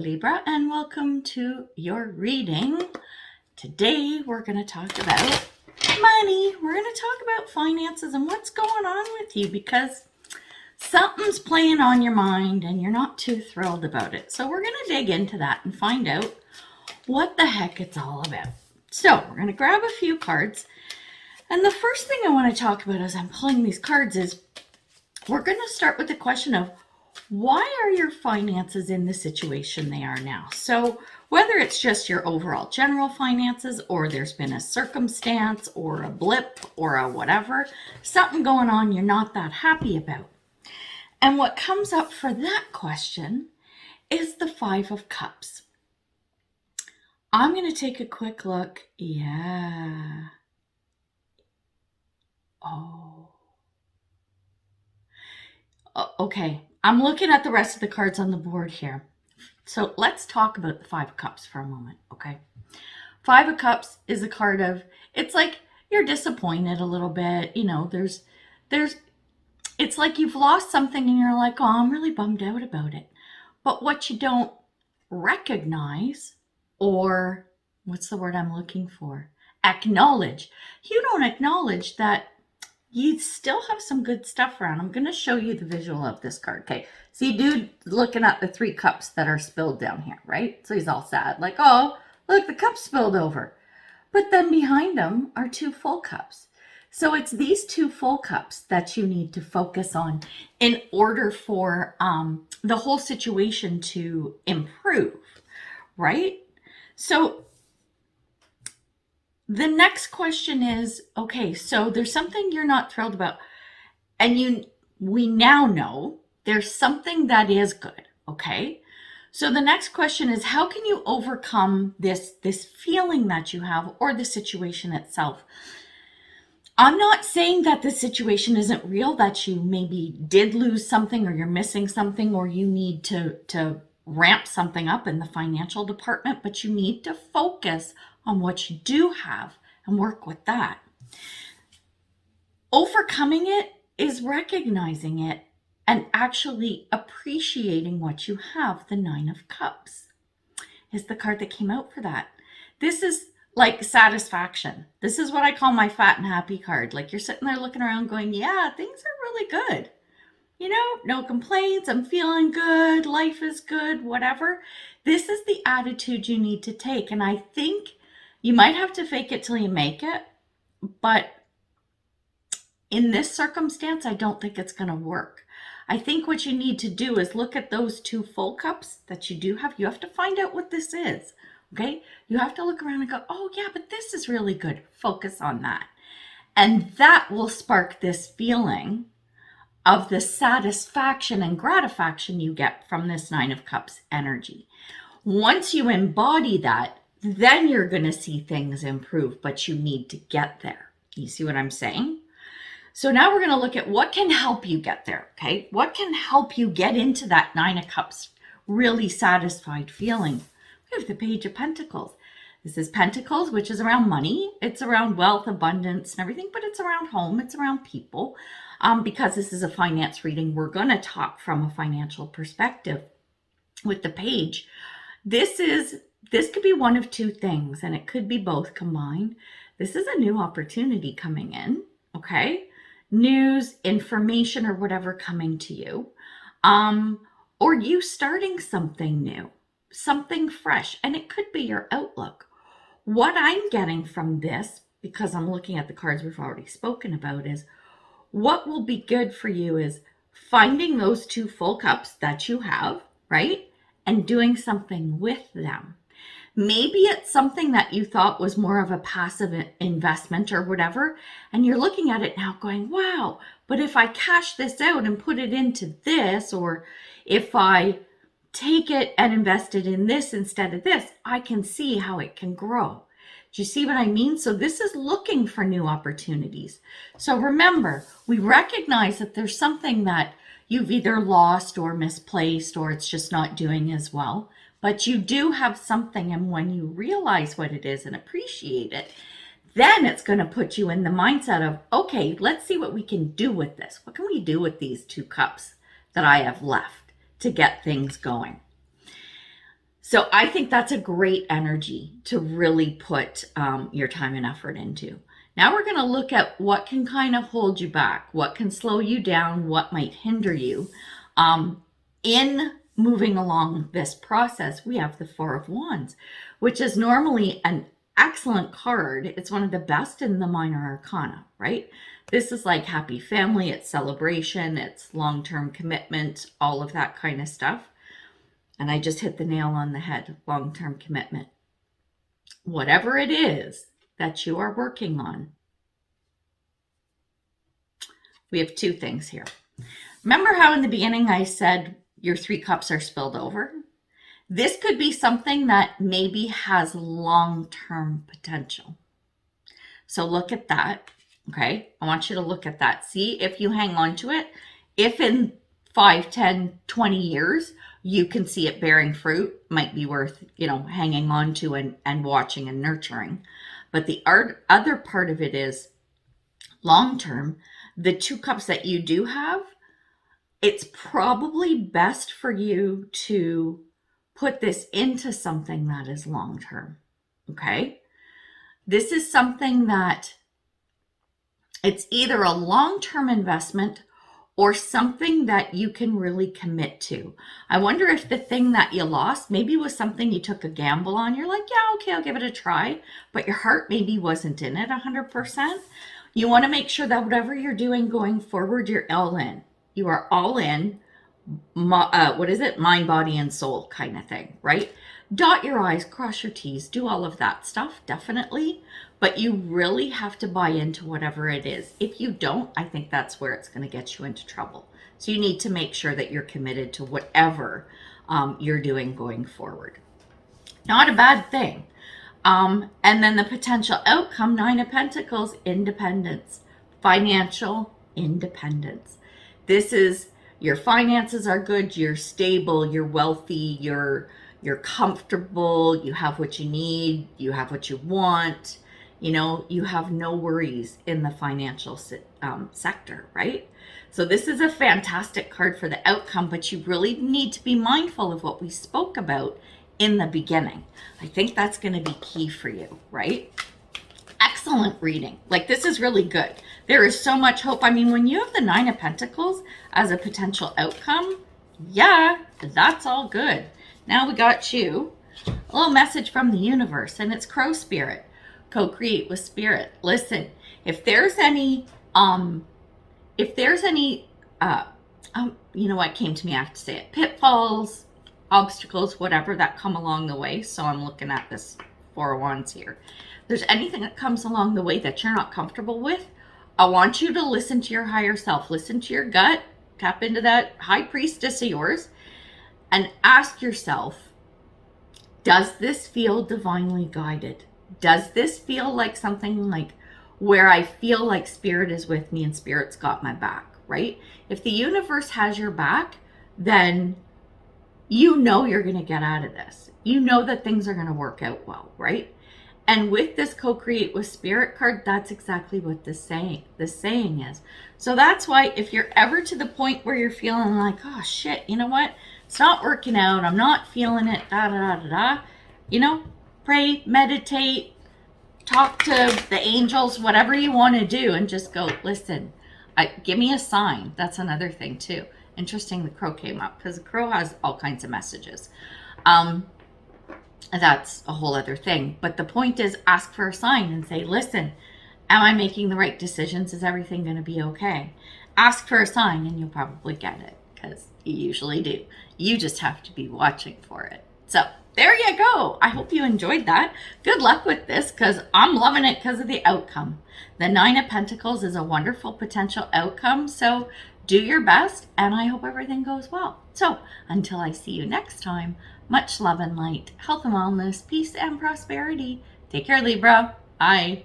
Libra, and welcome to your reading. Today we're going to talk about money. We're going to talk about finances and what's going on with you, because something's playing on your mind and you're not too thrilled about it. So we're going to dig into that and find out what the heck it's all about. So we're going to grab a few cards. And the first thing I want to talk about as I'm pulling these cards is we're going to start with the question of, why are your finances in the situation they are now? So whether it's just your overall general finances, or there's been a circumstance or a blip or a whatever, something going on you're not that happy about. And what comes up for that question is the Five of Cups. I'm going to take a quick look. Yeah. Okay. I'm looking at the rest of the cards on the board here. So let's talk about the Five of Cups for a moment, okay? Five of Cups is a card of, it's like you're disappointed a little bit. You know, it's like you've lost something and you're like, oh, I'm really bummed out about it. But what you don't recognize, or what's the word I'm looking for? Acknowledge. You don't acknowledge that you still have some good stuff around. I'm going to show you the visual of this card. Okay, see dude looking at the three cups that are spilled down here, right? So he's all sad, like, oh, look, the cup spilled over. But then behind him are two full cups. So it's these two full cups that you need to focus on in order for the whole situation to improve, right? So the next question is, okay, so there's something you're not thrilled about, and we now know there's something that is good, okay? So the next question is, how can you overcome this feeling that you have, or the situation itself? I'm not saying that the situation isn't real, that you maybe did lose something, or you're missing something, or you need to ramp something up in the financial department, but you need to focus on what you do have and work with that. Overcoming it is recognizing it and actually appreciating what you have. The Nine of Cups is the card that came out for that. This is like satisfaction. This is what I call my fat and happy card. Like you're sitting there looking around going, yeah, things are really good. You know, no complaints, I'm feeling good, life is good, whatever. This is the attitude you need to take. And I think you might have to fake it till you make it. But in this circumstance, I don't think it's going to work. I think what you need to do is look at those two full cups that you do have. You have to find out what this is, okay? You have to look around and go, oh yeah, but this is really good. Focus on that. And that will spark this feeling of the satisfaction and gratification you get from this Nine of Cups energy. Once you embody that, then you're going to see things improve, but you need to get there. You see what I'm saying? So now we're going to look at what can help you get there, okay? What can help you get into that Nine of Cups really satisfied feeling? We have the Page of Pentacles. This is Pentacles, which is around money. It's around wealth, abundance, and everything, but it's around home. It's around people. Because this is a finance reading, we're going to talk from a financial perspective with the page. This could be one of two things, and it could be both combined. This is a new opportunity coming in, okay? News, information, or whatever coming to you. Or you starting something new, something fresh, and it could be your outlook. What I'm getting from this, because I'm looking at the cards we've already spoken about, is what will be good for you is finding those two full cups that you have, right? And doing something with them. Maybe it's something that you thought was more of a passive investment or whatever, and you're looking at it now going, wow, but if I cash this out and put it into this, or if I take it and invest it in this instead of this, I can see how it can grow. Do you see what I mean? So this is looking for new opportunities. So remember, we recognize that there's something that you've either lost or misplaced, or it's just not doing as well. But you do have something, and when you realize what it is and appreciate it, then it's going to put you in the mindset of, okay, let's see what we can do with this. What can we do with these two cups that I have left to get things going? So I think that's a great energy to really put your time and effort into. Now we're going to look at what can kind of hold you back, what can slow you down, what might hinder you. In moving along this process, we have the Four of Wands, which is normally an excellent card. It's one of the best in the minor arcana, right? This is like happy family, it's celebration, it's long-term commitment, all of that kind of stuff. And I just hit the nail on the head, long-term commitment. Whatever it is that you are working on, we have two things here. Remember how in the beginning I said your 3 cups are spilled over? This could be something that maybe has long-term potential. So look at that, okay? I want you to look at that. See if you hang on to it. If in 5, 10, 20 years, you can see it bearing fruit, might be worth, hanging on to and watching and nurturing. But the other part of it is long-term, the 2 cups that you do have, it's probably best for you to put this into something that is long-term, okay? This is something that it's either a long-term investment or something that you can really commit to. I wonder if the thing that you lost maybe was something you took a gamble on. You're like, yeah, okay, I'll give it a try. But your heart maybe wasn't in it 100%. You want to make sure that whatever you're doing going forward, you're all in. You are all in. Mind, body, and soul kind of thing, right? Dot your I's, cross your T's, do all of that stuff, definitely. But you really have to buy into whatever it is. If you don't, I think that's where it's going to get you into trouble. So you need to make sure that you're committed to whatever you're doing going forward. Not a bad thing. And then the potential outcome, 9 of Pentacles, independence, financial independence. This is your finances are good, you're stable, you're wealthy, you're comfortable, you have what you need, you have what you want. You have no worries in the financial sector, right? So this is a fantastic card for the outcome, but you really need to be mindful of what we spoke about in the beginning. I think that's going to be key for you, right? Excellent reading. Like, this is really good. There is so much hope. I mean, when you have the 9 of Pentacles as a potential outcome, yeah, that's all good. Now we got you a little message from the universe, and it's Crow Spirit. Co-create with Spirit. Listen, if there's any what came to me, I have to say it, pitfalls, obstacles, whatever that come along the way. So I'm looking at this 4 of Wands here. If there's anything that comes along the way that you're not comfortable with, I want you to listen to your higher self, listen to your gut, tap into that high priestess of yours, and ask yourself, does this feel divinely guided? Does this feel like something like where I feel like Spirit is with me and Spirit's got my back, right? If the universe has your back, then you're going to get out of this. You know that things are going to work out well, right? And with this co-create with Spirit card, that's exactly what the saying is. So that's why if you're ever to the point where you're feeling like, oh shit, you know what? It's not working out. I'm not feeling it, pray, meditate, talk to the angels, whatever you want to do, and just go, listen, give me a sign. That's another thing too. Interesting the crow came up because the crow has all kinds of messages. That's a whole other thing. But the point is, ask for a sign and say, listen, am I making the right decisions? Is everything going to be okay? Ask for a sign and you'll probably get it because you usually do. You just have to be watching for it. So there you go. I hope you enjoyed that. Good luck with this because I'm loving it because of the outcome. The 9 of Pentacles is a wonderful potential outcome. So do your best and I hope everything goes well. So until I see you next time, much love and light, health and wellness, peace and prosperity. Take care, Libra. Bye.